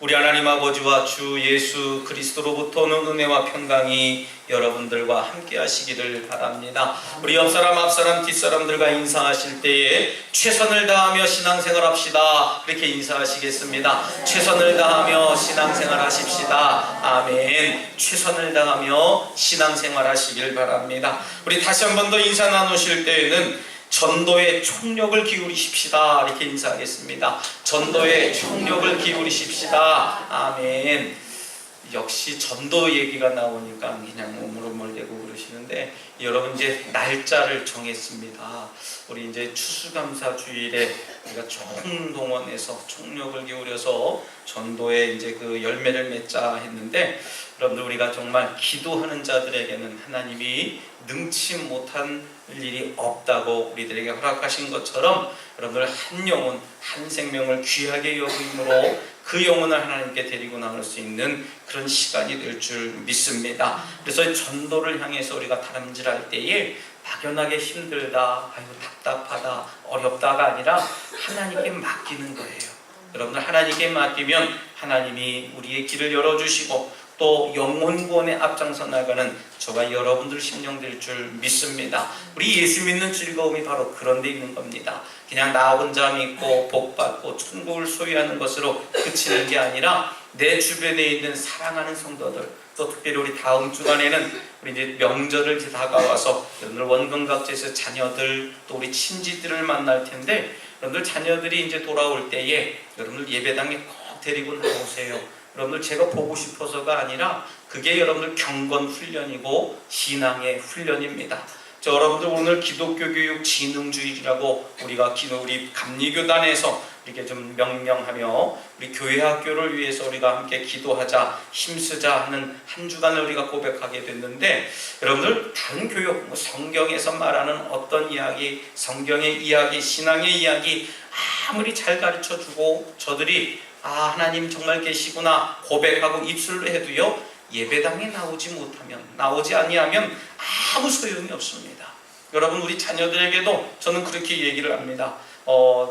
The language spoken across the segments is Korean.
우리 하나님 아버지와 주 예수 그리스도로부터 오는 은혜와 평강이 여러분들과 함께 하시기를 바랍니다. 우리 옆사람 앞사람 뒷사람들과 인사하실 때에 최선을 다하며 신앙생활 합시다, 그렇게 인사하시겠습니다. 최선을 다하며 신앙생활 하십시다. 아멘. 최선을 다하며 신앙생활 하시길 바랍니다. 우리 다시 한 번 더 인사 나누실 때에는 전도에 총력을 기울이십시다, 이렇게 인사하겠습니다. 전도에 총력을 기울이십시다. 아멘. 역시 전도 얘기가 나오니까 그냥 몸을 대고 그러시는데, 여러분 이제 날짜를 정했습니다. 우리 이제 추수감사 주일에 우리가 총동원해서 총력을 기울여서 전도에 이제 그 열매를 맺자 했는데, 여러분들 우리가 정말 기도하는 자들에게는 하나님이 능치 못한 일이 없다고 우리들에게 허락하신 것처럼, 여러분들 한 영혼 한 생명을 귀하게 여김으로 그 영혼을 하나님께 데리고 나갈 수 있는 그런 시간이 될 줄 믿습니다. 그래서 전도를 향해서 우리가 다름질할 때에 막연하게 힘들다, 아이고 답답하다, 어렵다가 아니라 하나님께 맡기는 거예요. 여러분들 하나님께 맡기면 하나님이 우리의 길을 열어주시고 또 영혼 구원에 앞장서 나가는 저와 여러분들 심령 될 줄 믿습니다. 우리 예수 믿는 즐거움이 바로 그런 데 있는 겁니다. 그냥 나 혼자 믿고 복받고 천국을 소유하는 것으로 그치는 게 아니라 내 주변에 있는 사랑하는 성도들, 또 특별히 우리 다음 주간에는 우리 이제 명절을 이제 다가와서 여러분들 원근각지에서 자녀들 또 우리 친지들을 만날 텐데, 여러분들 자녀들이 이제 돌아올 때에 여러분들 예배당에 꼭 데리고 나오세요. 여러분들 제가 보고 싶어서가 아니라 그게 여러분들 경건 훈련이고 신앙의 훈련입니다. 여러분들 오늘 기독교 교육 진흥주일이라고 우리가 우리 감리교단에서 이렇게 좀 명명하며 우리 교회 학교를 위해서 우리가 함께 기도하자, 힘쓰자 하는 한 주간을 우리가 고백하게 됐는데, 여러분들 다른 교육, 성경에서 말하는 어떤 이야기, 성경의 이야기, 신앙의 이야기 아무리 잘 가르쳐주고 저들이 하나님 정말 계시구나 고백하고 입술로 해도요, 예배당에 나오지 아니하면 아무 소용이 없습니다. 여러분 우리 자녀들에게도 저는 그렇게 얘기를 합니다.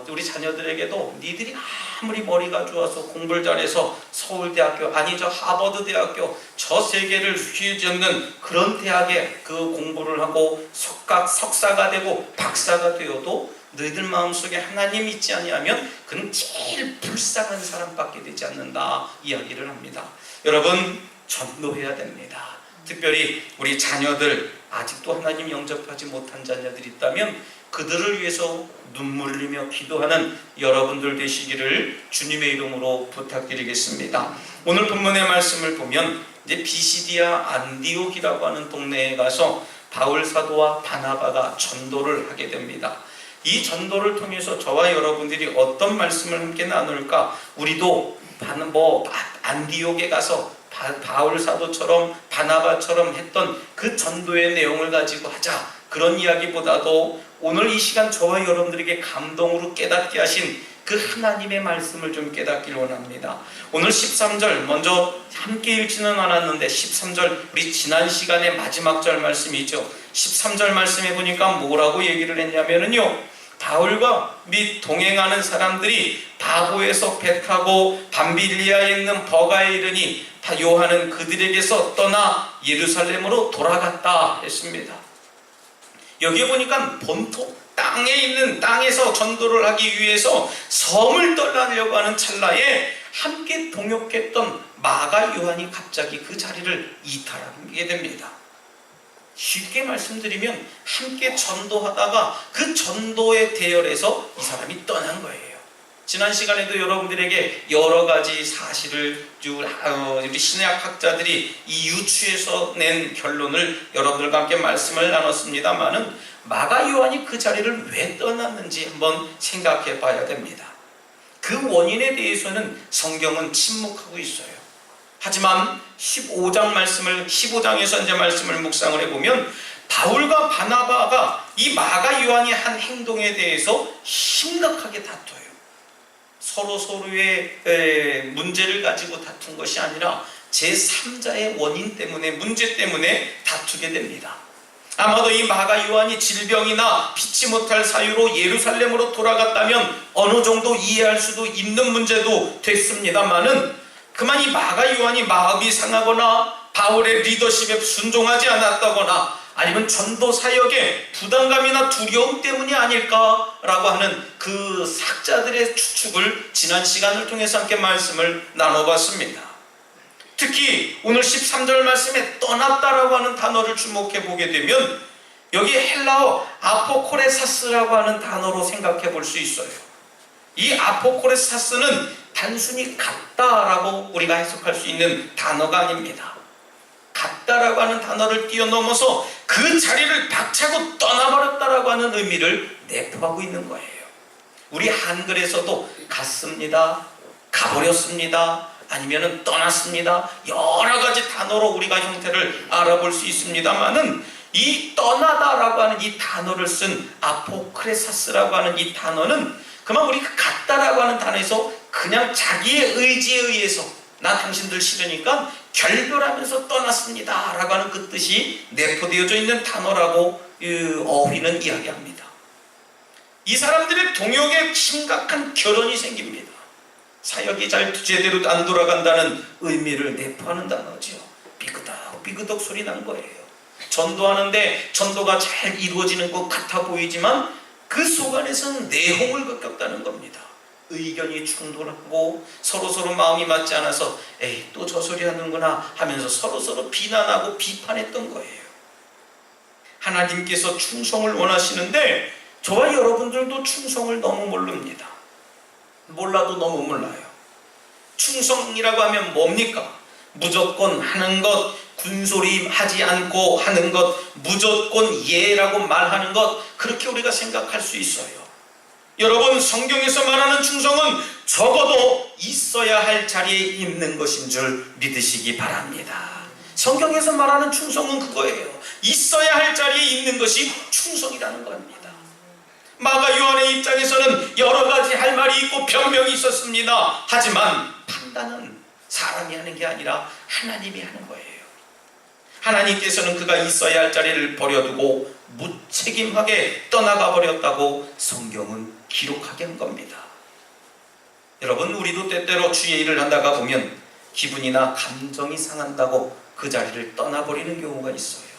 우리 자녀들에게도 니들이 아무리 머리가 좋아서 공부를 잘해서 서울대학교 아니죠 하버드대학교 저 세계를 휘젓는 그런 대학에 그 공부를 하고 석사가 되고 박사가 되어도 너희들 마음속에 하나님 있지 아니하면 그는 제일 불쌍한 사람밖에 되지 않는다 이야기를 합니다. 여러분 전도해야 됩니다. 특별히 우리 자녀들 아직도 하나님 영접하지 못한 자녀들이 있다면 그들을 위해서 눈물 흘리며 기도하는 여러분들 되시기를 주님의 이름으로 부탁드리겠습니다. 오늘 본문의 말씀을 보면 이제 비시디아 안디옥이라고 하는 동네에 가서 바울 사도와 바나바가 전도를 하게 됩니다. 이 전도를 통해서 저와 여러분들이 어떤 말씀을 함께 나눌까? 우리도 안디옥에 가서 바울 사도처럼 바나바처럼 했던 그 전도의 내용을 가지고 하자, 그런 이야기보다도 오늘 이 시간 저와 여러분들에게 감동으로 깨닫게 하신 그 하나님의 말씀을 좀 깨닫기를 원합니다. 오늘 13절 먼저 함께 읽지는 않았는데 13절 우리 지난 시간에 마지막 절 말씀이죠. 13절 말씀해 보니까 뭐라고 얘기를 했냐면요, 바울과 및 동행하는 사람들이 바보에서 배 타고 밤빌리아에 있는 버가에 이르니 요한은 그들에게서 떠나 예루살렘으로 돌아갔다 했습니다. 여기에 보니까 본토 땅에서 전도를 하기 위해서 섬을 떠나려고 하는 찰나에 함께 동역했던 마가 요한이 갑자기 그 자리를 이탈하게 됩니다. 쉽게 말씀드리면 함께 전도하다가 그 전도의 대열에서 이 사람이 떠난 거예요. 지난 시간에도 여러분들에게 여러 가지 사실을 우리 신약학자들이 이 유추에서 낸 결론을 여러분들과 함께 말씀을 나눴습니다만은 마가 요한이 그 자리를 왜 떠났는지 한번 생각해 봐야 됩니다. 그 원인에 대해서는 성경은 침묵하고 있어요. 하지만 15장에서 이제 말씀을 묵상을 해보면 바울과 바나바가 이 마가 요한이 한 행동에 대해서 심각하게 다퉈요. 서로의 문제를 가지고 다툰 것이 아니라 제3자의 원인 때문에, 문제 때문에 다투게 됩니다. 아마도 이 마가 요한이 질병이나 피치 못할 사유로 예루살렘으로 돌아갔다면 어느 정도 이해할 수도 있는 문제도 됐습니다만은 그만 이 마가 요한이 마음이 상하거나 바울의 리더십에 순종하지 않았다거나 아니면 전도 사역에 부담감이나 두려움 때문이 아닐까라고 하는 그 학자들의 추측을 지난 시간을 통해서 함께 말씀을 나눠봤습니다. 특히 오늘 13절 말씀에 떠났다라고 하는 단어를 주목해 보게 되면 여기 헬라어 아포코레사스라고 하는 단어로 생각해 볼 수 있어요. 이 아포코레사스는 단순히 갔다라고 우리가 해석할 수 있는 단어가 아닙니다. 갔다라고 하는 단어를 뛰어넘어서 그 자리를 박차고 떠나버렸다라고 하는 의미를 내포하고 있는 거예요. 우리 한글에서도 갔습니다, 가버렸습니다, 아니면 떠났습니다, 여러 가지 단어로 우리가 형태를 알아볼 수 있습니다만은 이 떠나다라고 하는 이 단어를 쓴 아포크레사스라고 하는 이 단어는 그만 우리가 갔다라고 하는 단어에서 그냥 자기의 의지에 의해서 나 당신들 싫으니까 결별하면서 떠났습니다 라고 하는 그 뜻이 내포되어져 있는 단어라고 어휘는 이야기합니다. 이 사람들의 동역에 심각한 결혼이 생깁니다. 사역이 잘 제대로 안 돌아간다는 의미를 내포하는 단어죠. 삐그덕 소리 난 거예요. 전도하는데 전도가 잘 이루어지는 것 같아 보이지만 그 속 안에서는 내홍을 겪었다는 겁니다. 의견이 충돌하고 서로서로 마음이 맞지 않아서 에이 또 저 소리 하는구나 하면서 서로서로 비난하고 비판했던 거예요. 하나님께서 충성을 원하시는데 저와 여러분들도 충성을 너무 모릅니다. 몰라도 너무 몰라요. 충성이라고 하면 뭡니까? 무조건 하는 것, 군소리 하지 않고 하는 것, 무조건 예라고 말하는 것, 그렇게 우리가 생각할 수 있어요. 여러분, 성경에서 말하는 충성은 적어도 있어야 할 자리에 있는 것인 줄 믿으시기 바랍니다. 성경에서 말하는 충성은 그거예요. 있어야 할 자리에 있는 것이 충성이라는 겁니다. 마가 요한의 입장에서는 여러 가지 할 말이 있고 변명이 있었습니다. 하지만 판단은 사람이 하는 게 아니라 하나님이 하는 거예요. 하나님께서는 그가 있어야 할 자리를 버려두고 무책임하게 떠나가 버렸다고 성경은 기록하게 한 겁니다. 여러분, 우리도 때때로 주의 일을 하다가 보면 기분이나 감정이 상한다고 그 자리를 떠나버리는 경우가 있어요.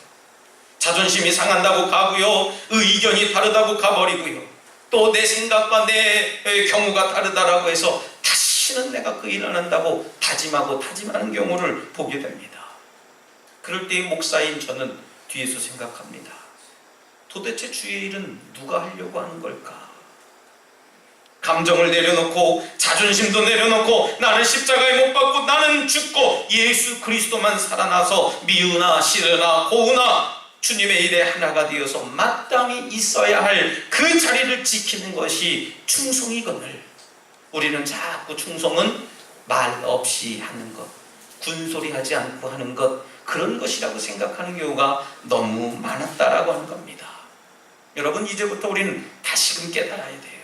자존심이 상한다고 가고요, 의견이 다르다고 가버리고요, 또 내 생각과 내 경우가 다르다라고 해서 다시는 내가 그 일을 안 한다고 다짐하는 경우를 보게 됩니다. 그럴 때 목사인 저는 뒤에서 생각합니다. 도대체 주의 일은 누가 하려고 하는 걸까? 감정을 내려놓고 자존심도 내려놓고 나는 십자가에 못 박고 나는 죽고 예수 그리스도만 살아나서 미우나 싫으나 고우나 주님의 일에 하나가 되어서 마땅히 있어야 할 그 자리를 지키는 것이 충성이거늘 우리는 자꾸 충성은 말 없이 하는 것, 군소리하지 않고 하는 것, 그런 것이라고 생각하는 경우가 너무 많았다라고 하는 겁니다. 여러분, 이제부터 우리는 다시금 깨달아야 돼요.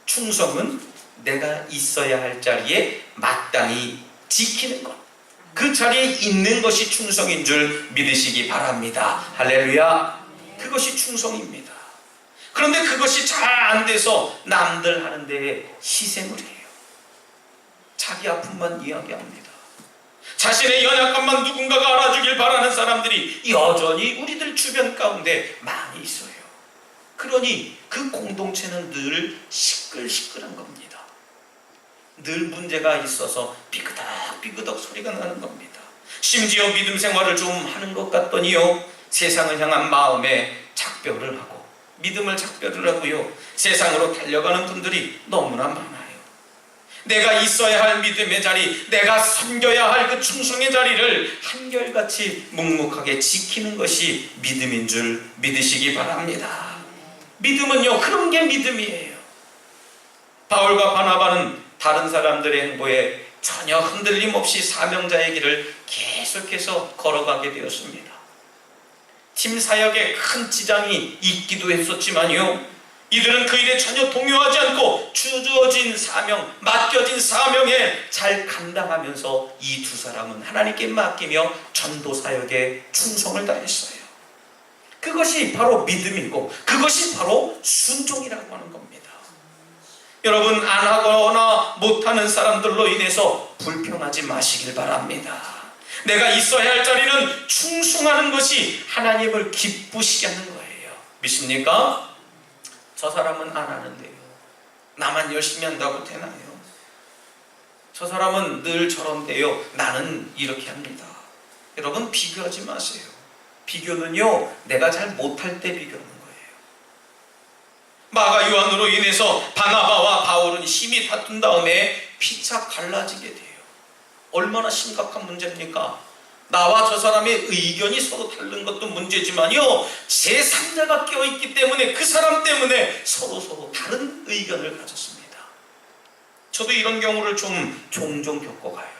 충성은 내가 있어야 할 자리에 마땅히 지키는 것, 그 자리에 있는 것이 충성인 줄 믿으시기 바랍니다. 할렐루야. 그것이 충성입니다. 그런데 그것이 잘 안 돼서 남들 하는 데에 희생을 해요. 자기 아픔만 이야기합니다. 자신의 연약함만 누군가가 알아주길 바라는 사람들이 여전히 우리들 주변 가운데 많이 있어요. 그러니 그 공동체는 늘 시끌시끌한 겁니다. 늘 문제가 있어서 삐그덕 소리가 나는 겁니다. 심지어 믿음 생활을 좀 하는 것 같더니요, 세상을 향한 마음에 작별을 하고 믿음을 작별을 하고요, 세상으로 달려가는 분들이 너무나 많아요. 내가 있어야 할 믿음의 자리, 내가 섬겨야 할 그 충성의 자리를 한결같이 묵묵하게 지키는 것이 믿음인 줄 믿으시기 바랍니다. 믿음은요, 그런 게 믿음이에요. 바울과 바나바는 다른 사람들의 행보에 전혀 흔들림 없이 사명자의 길을 계속해서 걸어가게 되었습니다. 팀 사역에 큰 지장이 있기도 했었지만요, 이들은 그 일에 전혀 동요하지 않고 주어진 사명, 맡겨진 사명에 잘 감당하면서 이 두 사람은 하나님께 맡기며 전도 사역에 충성을 다했어요. 그것이 바로 믿음이고 그것이 바로 순종이라고 하는 겁니다. 여러분, 안 하거나 못하는 사람들로 인해서 불평하지 마시길 바랍니다. 내가 있어야 할 자리는 충성하는 것이 하나님을 기쁘시게 하는 거예요. 믿습니까? 저 사람은 안 하는데요, 나만 열심히 한다고 되나요? 저 사람은 늘 저런데요, 나는 이렇게 합니다. 여러분, 비교하지 마세요. 비교는요, 내가 잘 못할 때 비교하는 거예요. 마가 요한으로 인해서 바나바와 바울은 심히 다툰 다음에 피차 갈라지게 돼요. 얼마나 심각한 문제입니까? 나와 저 사람의 의견이 서로 다른 것도 문제지만요, 제3자가 껴있기 때문에 그 사람 때문에 서로 다른 의견을 가졌습니다. 저도 이런 경우를 종종 겪어가요.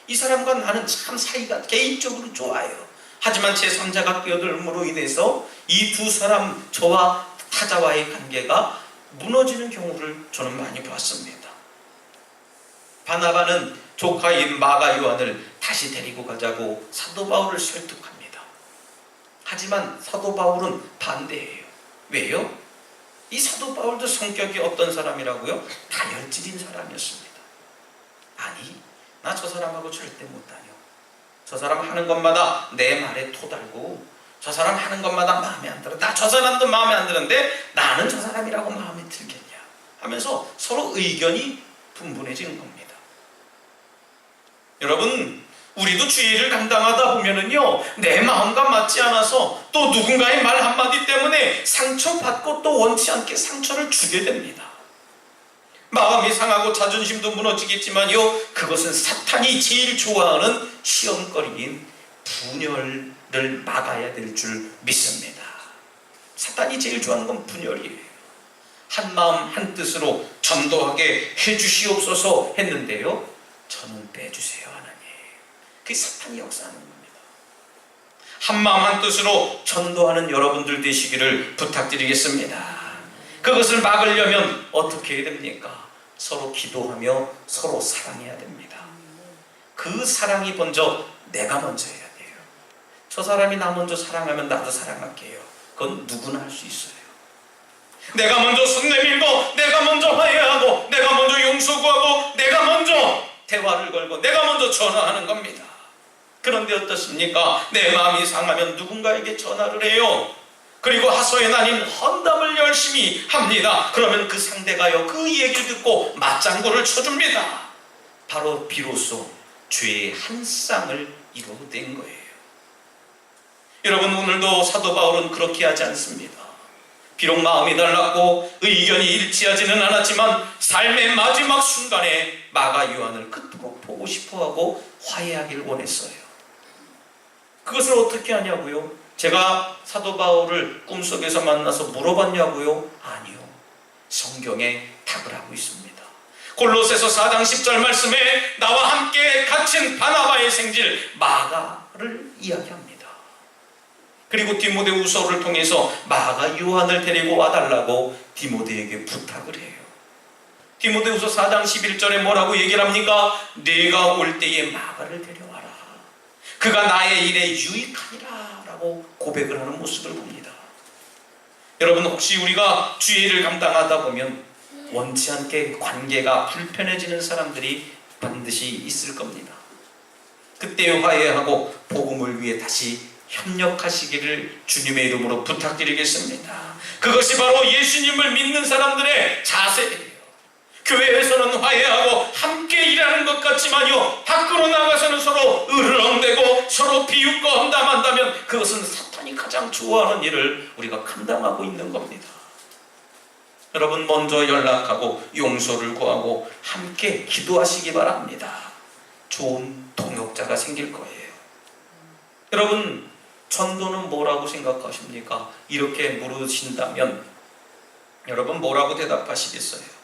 이 사람과 나는 참 사이가 개인적으로 좋아요. 하지만 제3자가 끼어들므로 인해서 이 두 사람, 저와 타자와의 관계가 무너지는 경우를 저는 많이 봤습니다. 바나바는 조카인 마가 요한을 다시 데리고 가자고 사도 바울을 설득합니다. 하지만 사도 바울은 반대해요. 왜요? 이 사도 바울도 성격이 어떤 사람이라고요? 다혈질인 사람이었습니다. 아니, 나 저 사람하고 절대 못 다녀. 저 사람 하는 것마다 내 말에 토달고, 저 사람 하는 것마다 마음에 안 들어. 나 저 사람도 마음에 안 드는데 나는 저 사람이라고 마음에 들겠냐 하면서 서로 의견이 분분해지는 겁니다. 여러분, 우리도 주의를 감당하다 보면은요, 내 마음과 맞지 않아서 또 누군가의 말 한마디 때문에 상처받고 또 원치 않게 상처를 주게 됩니다. 마음이 상하고 자존심도 무너지겠지만요, 그것은 사탄이 제일 좋아하는 시험거리인 분열을 막아야 될 줄 믿습니다. 사탄이 제일 좋아하는 건 분열이에요. 한 마음 한 뜻으로 전도하게 해주시옵소서 했는데요, 저는 빼주세요 하나님. 그게 사탄이 역사하는 겁니다. 한 마음 한 뜻으로 전도하는 여러분들 되시기를 부탁드리겠습니다. 그것을 막으려면 어떻게 해야 됩니까? 서로 기도하며 서로 사랑해야 됩니다. 그 사랑이 먼저 내가 먼저 해야 돼요. 저 사람이 나 먼저 사랑하면 나도 사랑할게요. 그건 누구나 할 수 있어요. 내가 먼저 손 내밀고, 내가 먼저 화해하고, 내가 먼저 용서 구하고, 내가 먼저 대화를 걸고, 내가 먼저 전화하는 겁니다. 그런데 어떻습니까? 내 마음이 상하면 누군가에게 전화를 해요. 그리고 하소연 아닌 헌담을 열심히 합니다. 그러면 그 상대가요, 그 얘기를 듣고 맞장구를 쳐줍니다. 바로 비로소 죄의 한 쌍을 이루어낸 거예요. 여러분, 오늘도 사도 바울은 그렇게 하지 않습니다. 비록 마음이 달랐고 의견이 일치하지는 않았지만 삶의 마지막 순간에 마가 요한을 그토록 보고 싶어하고 화해하길 원했어요. 그것을 어떻게 하냐고요? 제가 사도 바울을 꿈속에서 만나서 물어봤냐고요? 아니요. 성경에 답을 하고 있습니다. 골로새서 4장 10절 말씀에 나와 함께 갇힌 바나바의 생질 마가를 이야기합니다. 그리고 디모데후서를 통해서 마가 요한을 데리고 와달라고 디모데에게 부탁을 해요. 디모데후서 4장 11절에 뭐라고 얘기를 합니까? 네가 올 때에 마가를 데려와라. 그가 나의 일에 유익하니라 라고 고백을 하는 모습을 봅니다. 여러분, 혹시 우리가 주의를 감당하다 보면 원치 않게 관계가 불편해지는 사람들이 반드시 있을 겁니다. 그때 화해하고 복음을 위해 다시 협력하시기를 주님의 이름으로 부탁드리겠습니다. 그것이 바로 예수님을 믿는 사람들의 자세예요. 교회에서는 화해하고 함께 일하는 것 같지만요, 밖으로 나가서는 서로 으르렁대고 서로 비웃고 험담한다면 그것은 사탄이 가장 좋아하는 일을 우리가 감당하고 있는 겁니다. 여러분, 먼저 연락하고 용서를 구하고 함께 기도하시기 바랍니다. 좋은 동역자가 생길 거예요. 여러분, 전도는 뭐라고 생각하십니까? 이렇게 물으신다면 여러분 뭐라고 대답하시겠어요?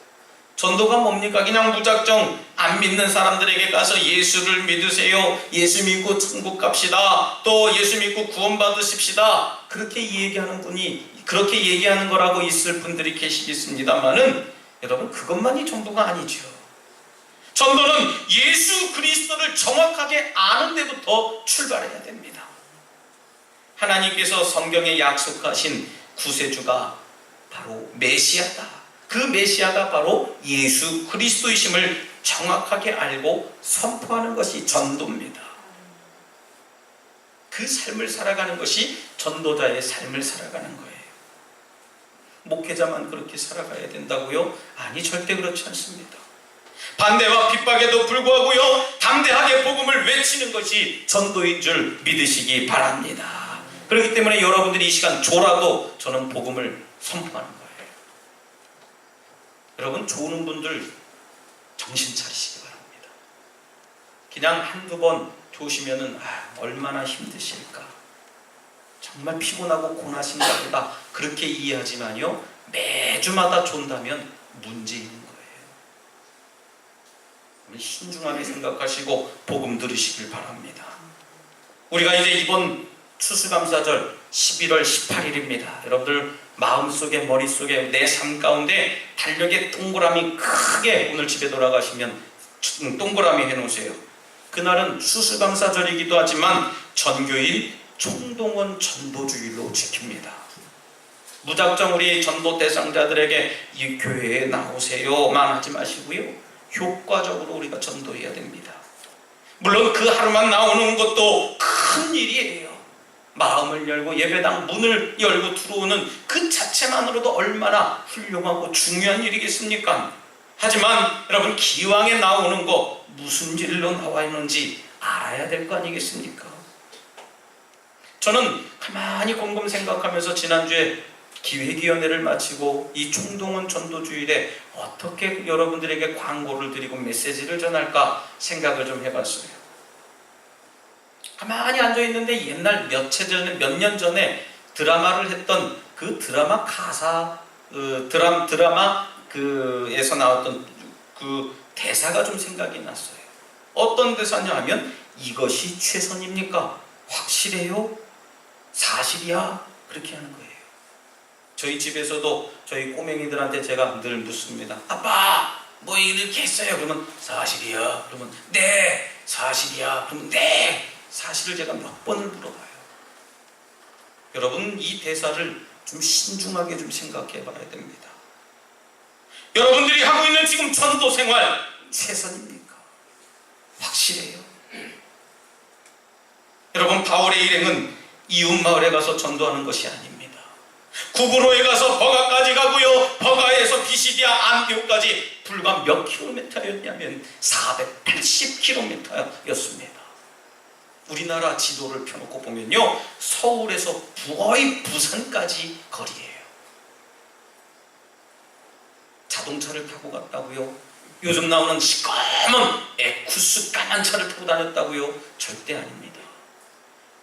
전도가 뭡니까? 그냥 무작정 안 믿는 사람들에게 가서 예수를 믿으세요, 예수 믿고 천국 갑시다, 또 예수 믿고 구원 받으십시다, 그렇게 얘기하는 거라고 있을 분들이 계시겠습니다만은 여러분, 그것만이 전도가 아니죠. 전도는 예수 그리스도를 정확하게 아는 데부터 출발해야 됩니다. 하나님께서 성경에 약속하신 구세주가 바로 메시아다, 그 메시아가 바로 예수 그리스도이심을 정확하게 알고 선포하는 것이 전도입니다. 그 삶을 살아가는 것이 전도자의 삶을 살아가는 거예요. 목회자만 그렇게 살아가야 된다고요? 아니, 절대 그렇지 않습니다. 반대와 핍박에도 불구하고요, 담대하게 복음을 외치는 것이 전도인 줄 믿으시기 바랍니다. 그렇기 때문에 여러분들이 이 시간 졸아도 저는 복음을 선포하는 거예요. 여러분, 조는 분들 정신 차리시기 바랍니다. 그냥 한두 번 조시면은 얼마나 힘드실까, 정말 피곤하고 고나신가 보다, 그렇게 이해하지만요, 매주마다 존다면 문제 있는 거예요. 신중하게 생각하시고 복음 들으시길 바랍니다. 우리가 이제 이번 추수감사절 11월 18일입니다. 여러분들 마음속에, 머릿속에, 내 삶 가운데 달력에 동그라미 크게, 오늘 집에 돌아가시면 동그라미 해놓으세요. 그날은 추수감사절이기도 하지만 전교일 총동원 전도주일로 지킵니다. 무작정 우리 전도 대상자들에게 이 교회에 나오세요만 하지 마시고요, 효과적으로 우리가 전도해야 됩니다. 물론 그 하루만 나오는 것도 큰 일이에요. 마음을 열고 예배당 문을 열고 들어오는 그 자체만으로도 얼마나 훌륭하고 중요한 일이겠습니까? 하지만 여러분, 기왕에 나오는 거 무슨 일로 나와 있는지 알아야 될 거 아니겠습니까? 저는 가만히 곰곰 생각하면서 지난주에 기획위원회를 마치고 이 총동원 전도주일에 어떻게 여러분들에게 광고를 드리고 메시지를 전할까 생각을 좀 해봤어요. 가만히 앉아있는데 옛날 몇 년 전에 드라마를 했던 그 드라마 가사, 드라마에서 나왔던 그 대사가 좀 생각이 났어요. 어떤 대사냐 하면, 이것이 최선입니까? 확실해요? 사실이야? 그렇게 하는 거예요. 저희 집에서도 저희 꼬맹이들한테 제가 늘 묻습니다. 아빠, 뭐 이렇게 했어요? 그러면 사실이야? 그러면 네, 사실이야? 그러면 네, 사실을 제가 몇 번을 물어봐요. 여러분, 이 대사를 좀 신중하게 좀 생각해 봐야 됩니다. 여러분들이 하고 있는 지금 전도 생활 최선입니까? 확실해요? 여러분, 바울의 일행은 이웃마을에 가서 전도하는 것이 아닙니다. 구브로에 가서 버가까지 가고요, 버가에서 비시디아 안디옥까지 불과 몇 킬로미터였냐면 480km였습니다. 우리나라 지도를 펴놓고 보면요, 서울에서 거의 부산까지 거리예요. 자동차를 타고 갔다고요? 요즘 나오는 시꺼먼 에쿠스 까만 차를 타고 다녔다고요? 절대 아닙니다.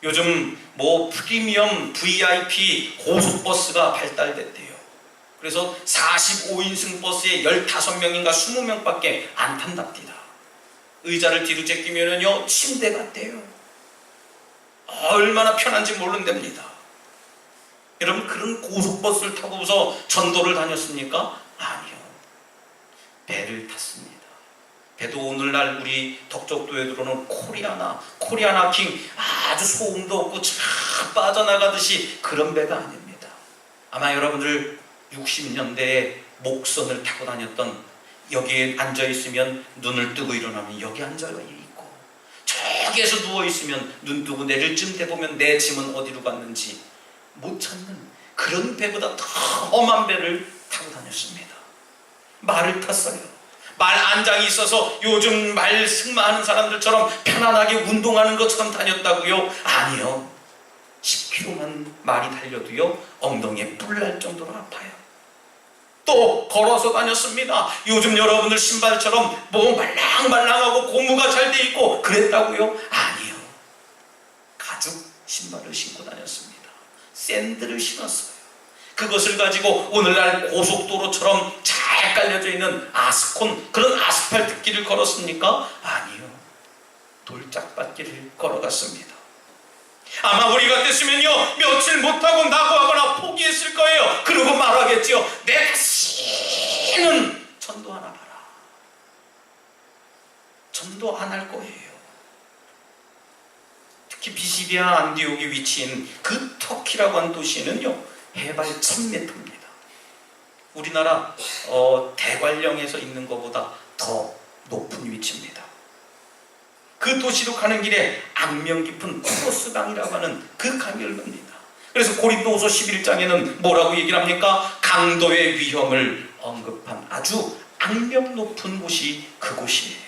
요즘 뭐 프리미엄 VIP 고속버스가 발달됐대요. 그래서 45인승 버스에 15명인가 20명밖에 안 탄답니다. 의자를 뒤로 제끼면요, 침대 같대요. 얼마나 편한지 모른답니다. 여러분, 그런 고속버스를 타고서 전도를 다녔습니까? 아니요. 배를 탔습니다. 배도 오늘날 우리 덕적도에 들어오는 코리아나 킹, 아주 소음도 없고 쫙 빠져나가듯이 그런 배가 아닙니다. 아마 여러분들 60년대에 목선을 타고 다녔던, 여기에 앉아있으면 눈을 뜨고 일어나면 여기 앉아있고, 저기에서 누워있으면 눈 뜨고 내릴 쯤 돼보면 내 짐은 어디로 갔는지 못 찾는 그런 배보다 더 험한 배를 타고 다녔습니다. 말을 탔어요. 말 안장이 있어서 요즘 말 승마하는 사람들처럼 편안하게 운동하는 것처럼 다녔다고요? 아니요. 10km만 말이 달려도요, 엉덩이에 뿔 날 정도로 아파요. 또 걸어서 다녔습니다. 요즘 여러분들 신발처럼 뭐 말랑말랑하고 고무가 잘 돼 있고 그랬다고요? 아니요. 가죽 신발을 신고 다녔습니다. 샌들을 신었어요. 그것을 가지고 오늘날 고속도로처럼 잘 깔려져 있는 아스콘, 그런 아스팔트 길을 걸었습니까? 아니요. 돌짝밭길을 걸어갔습니다. 아마 우리 같았으면요, 며칠 못하고 낙오하거나 포기했을 거예요. 그러고 말하겠지요. 내 다시는 전도 하나 봐라. 전도 안 할 거예요. 특히 비시디아 안디옥이 위치한 그 터키라고 하는 도시는요, 해발 1000m입니다. 우리나라 대관령에서 있는 것보다 더 높은 위치입니다. 그 도시로 가는 길에 악명 깊은 코로스강이라고 하는 그 강을 겁니다. 그래서 고린도후서 11장에는 뭐라고 얘기를 합니까? 강도의 위험을 언급한 아주 악명 높은 곳이 그곳이에요.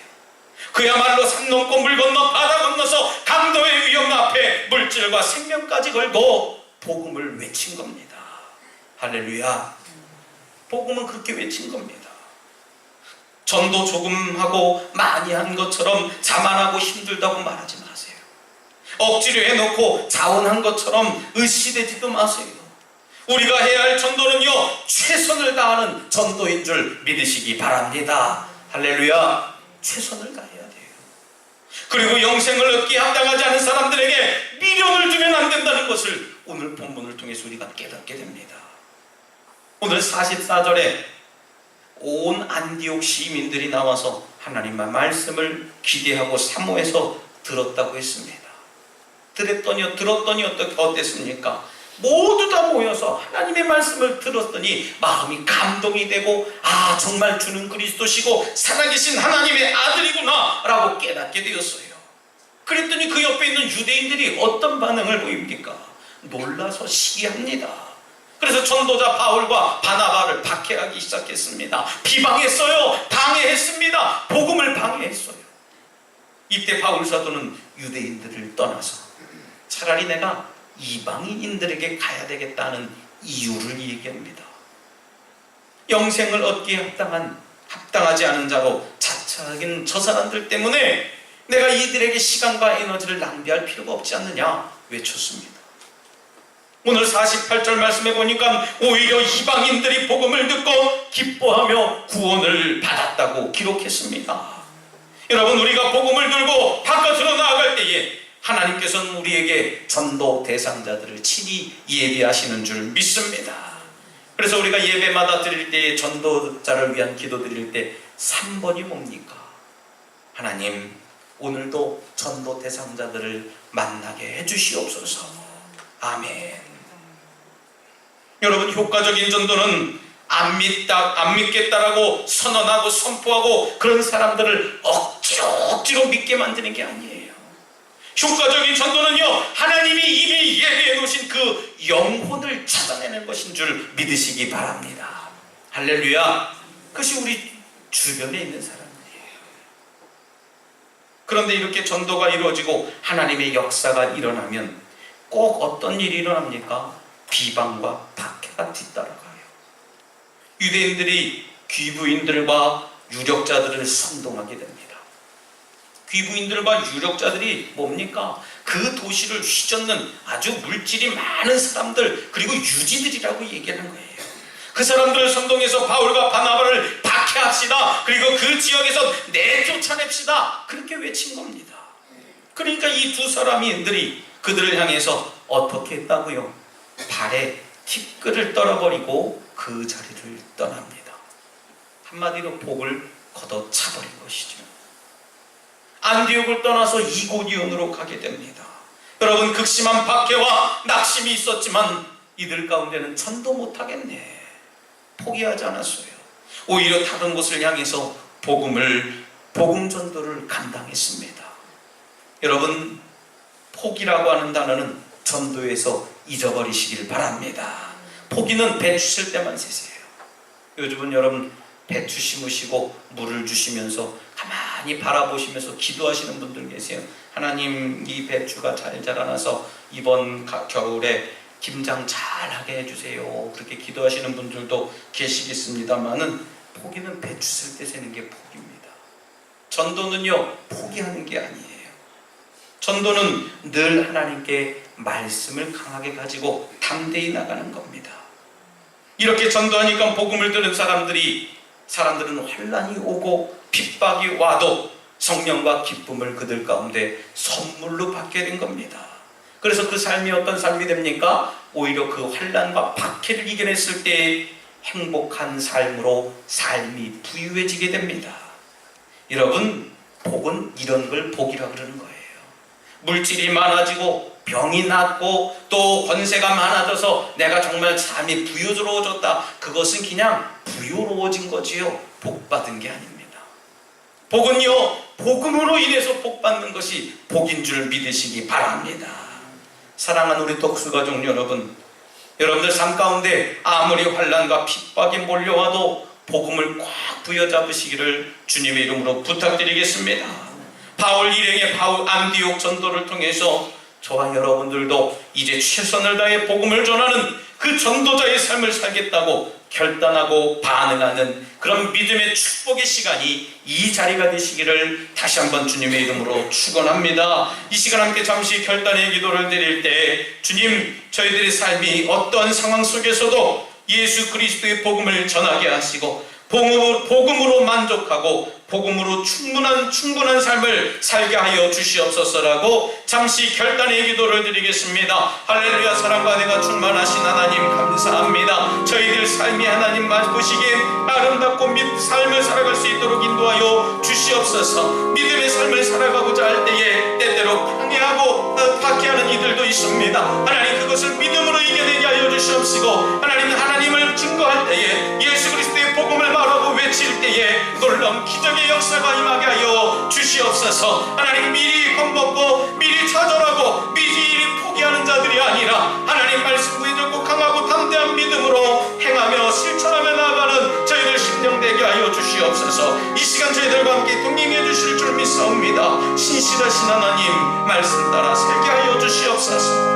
그야말로 산 넘고 물 건너 바다 건너서 강도의 위험 앞에 물질과 생명까지 걸고 복음을 외친 겁니다. 할렐루야. 복음은 그렇게 외친 겁니다. 전도 조금 하고 많이 한 것처럼 자만하고 힘들다고 말하지 마세요. 억지로 해놓고 자원한 것처럼 으시대지도 마세요. 우리가 해야 할 전도는요, 최선을 다하는 전도인 줄 믿으시기 바랍니다. 할렐루야. 최선을 다해야 돼요. 그리고 영생을 얻기에 합당하지 않은 사람들에게 미련을 주면 안 된다는 것을 오늘 본문을 통해서 우리가 깨닫게 됩니다. 오늘 44절에 온 안디옥 시민들이 나와서 하나님의 말씀을 기대하고 사모해서 들었다고 했습니다. 들었더니 어땠습니까? 모두 다 모여서 하나님의 말씀을 들었더니 마음이 감동이 되고, 아, 정말 주는 그리스도시고 살아계신 하나님의 아들이구나 라고 깨닫게 되었어요. 그랬더니 그 옆에 있는 유대인들이 어떤 반응을 보입니까? 놀라서 시기합니다. 그래서 전도자 바울과 바나바를 박해하기 시작했습니다. 비방했어요. 방해했습니다. 복음을 방해했어요. 이때 바울 사도는 유대인들을 떠나서 차라리 내가 이방인들에게 가야 되겠다는 이유를 얘기합니다. 영생을 얻기에 합당하지 않은 자로 자처하긴 저 사람들 때문에 내가 이들에게 시간과 에너지를 낭비할 필요가 없지 않느냐 외쳤습니다. 오늘 48절 말씀해 보니까 오히려 이방인들이 복음을 듣고 기뻐하며 구원을 받았다고 기록했습니다. 여러분, 우리가 복음을 들고 바깥으로 나아갈 때에 하나님께서는 우리에게 전도 대상자들을 친히 예비하시는 줄 믿습니다. 그래서 우리가 예배마다 드릴 때, 전도자를 위한 기도 드릴 때 3번이 뭡니까? 하나님, 오늘도 전도 대상자들을 만나게 해주시옵소서. 아멘. 여러분, 효과적인 전도는 안 믿겠다라고 선언하고 선포하고 그런 사람들을 억지로 믿게 만드는 게 아니에요. 효과적인 전도는요, 하나님이 이미 예비해 놓으신 그 영혼을 찾아내는 것인 줄 믿으시기 바랍니다. 할렐루야. 그것이 우리 주변에 있는 사람들이에요. 그런데 이렇게 전도가 이루어지고 하나님의 역사가 일어나면 꼭 어떤 일이 일어납니까? 비방과 박해가 뒤따라가요. 유대인들이 귀부인들과 유력자들을 선동하게 됩니다. 귀부인들과 유력자들이 뭡니까? 그 도시를 휘젓는 아주 물질이 많은 사람들, 그리고 유지들이라고 얘기하는 거예요. 그 사람들을 선동해서 바울과 바나바를 박해합시다. 그리고 그 지역에서 내쫓아냅시다. 그렇게 외친 겁니다. 그러니까 이 두 사람들이 그들을 향해서 어떻게 했다고요? 발에 티끌을 떨어버리고 그 자리를 떠납니다. 한마디로 복을 걷어차버린 것이죠. 안디옥을 떠나서 이고니온으로 가게 됩니다. 여러분, 극심한 박해와 낙심이 있었지만 이들 가운데는 전도 못하겠네, 포기하지 않았어요. 오히려 다른 곳을 향해서 복음 전도를 감당했습니다. 여러분, 포기라고 하는 단어는 전도에서 잊어버리시길 바랍니다. 포기는 배 주실 때만 쓰세요. 요즘은 여러분, 배추 심으시고 물을 주시면서 가만히 바라보시면서 기도하시는 분들 계세요. 하나님, 이 배추가 잘 자라나서 이번 겨울에 김장 잘하게 해주세요. 그렇게 기도하시는 분들도 계시겠습니다만은, 포기는 배추 쓸 때 세는 게 포기입니다. 전도는요, 포기하는 게 아니에요. 전도는 늘 하나님께 말씀을 강하게 가지고 담대히 나가는 겁니다. 이렇게 전도하니까 복음을 들은 사람들은 환난이 오고 핍박이 와도 성령과 기쁨을 그들 가운데 선물로 받게 된 겁니다. 그래서 그 삶이 어떤 삶이 됩니까? 오히려 그 환난과 박해를 이겨냈을 때 행복한 삶으로 삶이 부유해지게 됩니다. 여러분, 복은 이런 걸 복이라 그러는 거예요. 물질이 많아지고 병이 낫고 또 권세가 많아져서 내가 정말 삶이 부유로워졌다. 그것은 그냥 부유로워진 거지요. 복받은 게 아닙니다. 복은요, 복음으로 인해서 복받는 것이 복인 줄 믿으시기 바랍니다. 사랑하는 우리 독수가족 여러분, 여러분들 삶 가운데 아무리 환난과 핍박이 몰려와도 복음을 꽉 부여잡으시기를 주님의 이름으로 부탁드리겠습니다. 바울 일행의 안디옥 전도를 통해서 저와 여러분들도 이제 최선을 다해 복음을 전하는 그 전도자의 삶을 살겠다고 결단하고 반응하는 그런 믿음의 축복의 시간이 이 자리가 되시기를 다시 한번 주님의 이름으로 축원합니다. 이 시간 함께 잠시 결단의 기도를 드릴 때 주님, 저희들의 삶이 어떠한 상황 속에서도 예수 그리스도의 복음을 전하게 하시고 복음으로 만족하고 복음으로 충분한 삶을 살게 하여 주시옵소서라고 잠시 결단의 기도를 드리겠습니다. 할렐루야. 사랑과 은혜가 충만하신 하나님 감사합니다. 저희들 삶이 하나님 보시기에 아름답고 삶을 살아갈 수 있도록 인도하여 주시옵소서. 믿음의 삶을 살아가고자 할 때에 때때로 방해하고 박해하는 이들도 있습니다. 하나님, 그것을 믿음으로 이겨내게 하여 주시옵시고, 하나님을 증거할 때에 예수 그리스도의 복음을 말하고 외칠 때에 놀라운 기적의 역사가 임하게 하여 주시옵소서. 하나님, 미리 겁먹고 미리 좌절하고 미리 포기하는 자들이 아니라 하나님 말씀 붙잡고 강하고 담대한 믿음으로 행하며 실천하며 나아가는 저희들 심령 되게 하여 주시옵소서. 이 시간 저희들과 함께 동행해 주실 줄 믿사옵니다. 신실하신 하나님 말씀 따라 살게 하여 주시옵소서.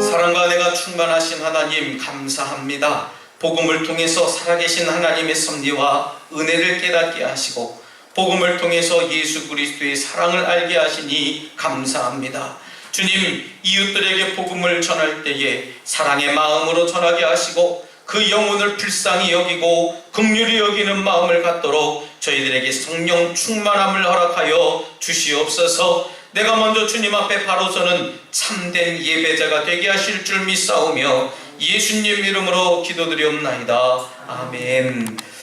사랑과 은혜가 충만하신 하나님 감사합니다. 복음을 통해서 살아계신 하나님의 섭리와 은혜를 깨닫게 하시고 복음을 통해서 예수 그리스도의 사랑을 알게 하시니 감사합니다. 주님, 이웃들에게 복음을 전할 때에 사랑의 마음으로 전하게 하시고 그 영혼을 불쌍히 여기고 긍휼히 여기는 마음을 갖도록 저희들에게 성령 충만함을 허락하여 주시옵소서. 내가 먼저 주님 앞에 바로 서는 참된 예배자가 되게 하실 줄 믿사오며 예수님 이름으로 기도드리옵나이다. 아멘.